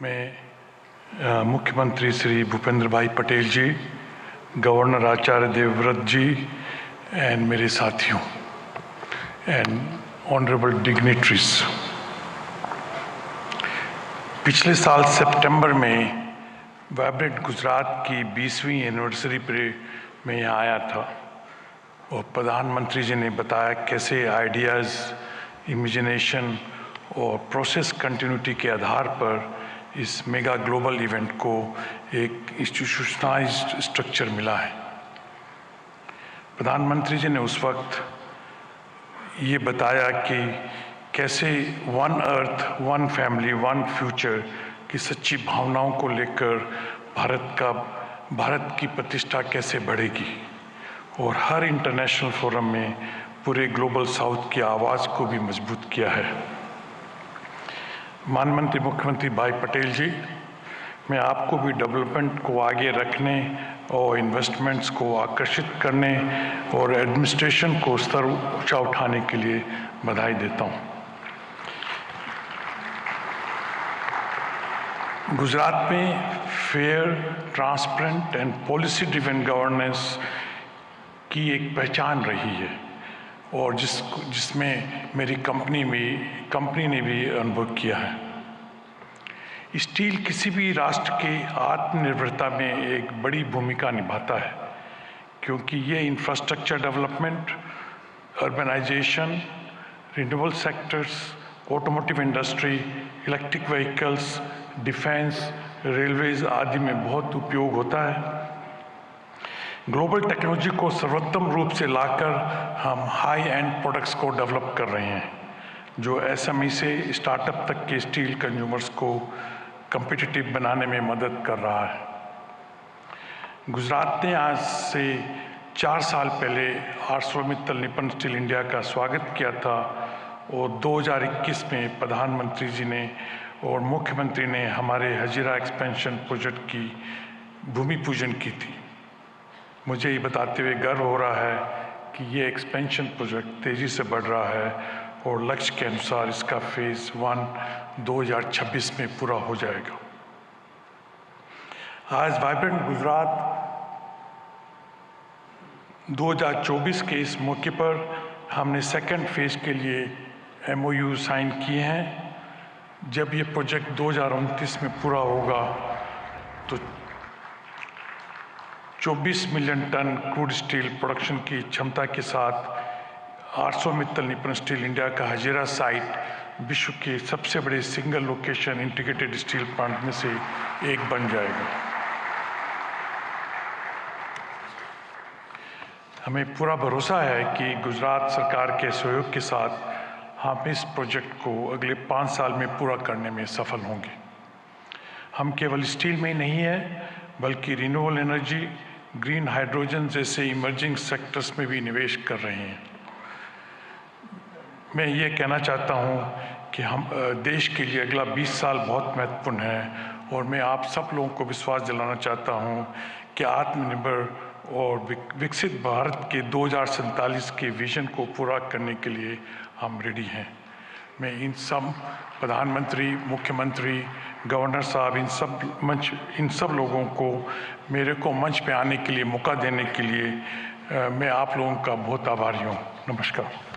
में मुख्यमंत्री Shri Bhupendra Bhai Patel ji, governor Acharya Devvrat ji and मेरे साथियों एंड ऑनरेबल डिग्निटरीज। पिछले साल सितंबर में वाइब्रेंट गुजरात की 20वीं एनिवर्सरी पे मैं यहाँ आया था और प्रधानमंत्री जी ने बताया कैसे आइडियाज़, इमेजिनेशन और प्रोसेस कंटिन्यूटी के आधार पर इस मेगा ग्लोबल इवेंट को एक इंस्टीट्यूशनलाइज्ड स्ट्रक्चर मिला है। प्रधानमंत्री जी ने उस वक्त ये बताया कि कैसे one earth, one family, one future की सच्ची भावनाओं को लेकर भारत की प्रतिष्ठा कैसे बढ़ेगी और हर इंटरनेशनल फोरम में पूरे ग्लोबल साउथ की आवाज़ को भी मजबूत किया है। माननीय मुख्यमंत्री भाई पटेल जी, मैं आपको भी डेवलपमेंट को आगे रखने और इन्वेस्टमेंट्स को आकर्षित करने और एडमिनिस्ट्रेशन को स्तर ऊंचा उठाने के लिए बधाई देता हूं। गुजरात में fair, transparent and policy driven governance की एक पहचान रही है और जिसमें मेरी कंपनी ने भी अनुभव किया है। स्टील किसी भी राष्ट्र के आत्मनिर्भरता में एक बड़ी भूमिका निभाता है क्योंकि ये infrastructure development, urbanisation, renewable sectors, automotive industry, electric vehicles, defence, railways आदि में बहुत उपयोग होता है। ग्लोबल टेक्नोलॉजी को सर्वोत्तम रूप से लाकर हम हाई एंड प्रोडक्ट्स को डेवलप कर रहे हैं जो एसएमई से स्टार्टअप तक के स्टील कंज्यूमर्स को कम्पिटिटिव बनाने में मदद कर रहा है। गुजरात ने आज से 4 साल पहले आर्सलरमित्तल निप्पन स्टील इंडिया का स्वागत किया था और 2021 में प्रधानमंत्री जी ने और मुख्यमंत्री ने हमारे हजीरा एक्सपेंशन प्रोजेक्ट की भूमि पूजन की थी। मुझे ये बताते हुए गर्व हो रहा है कि ये एक्सपेंशन प्रोजेक्ट तेज़ी से बढ़ रहा है और लक्ष्य के अनुसार इसका फेज़ 1 2026 में पूरा हो जाएगा। आज वाइब्रेंट गुजरात 2024 के इस मौके पर हमने सेकंड फेज़ के लिए MOU साइन किए हैं। जब ये प्रोजेक्ट 2029 में पूरा होगा तो 24 million tonne crude steel production की क्षमता के साथ आर्सलरमित्तल निप्पन स्टील इंडिया का हजीरा साइट विश्व के सबसे बड़े single location integrated steel plant में से एक बन जाएगा। हमें पूरा भरोसा है कि गुजरात सरकार के सहयोग के साथ हम इस प्रोजेक्ट को अगले 5 साल में पूरा करने में सफल होंगे। हम केवल स्टील में ही नहीं है बल्कि रिन्यूएबल एनर्जी, ग्रीन हाइड्रोजन जैसे इमर्जिंग सेक्टर्स में भी निवेश कर रहे हैं। मैं ये कहना चाहता हूँ कि हम देश के लिए अगला 20 साल बहुत महत्वपूर्ण है और मैं आप सब लोगों को विश्वास दिलाना चाहता हूँ कि आत्मनिर्भर और विकसित भारत के 2047 के विजन को पूरा करने के लिए हम रेडी हैं। मैं इन सब प्रधानमंत्री, मुख्यमंत्री, गवर्नर साहब, इन सब लोगों को मेरे को मंच पे आने के लिए मौका देने के लिए मैं आप लोगों का बहुत आभारी हूँ। नमस्कार।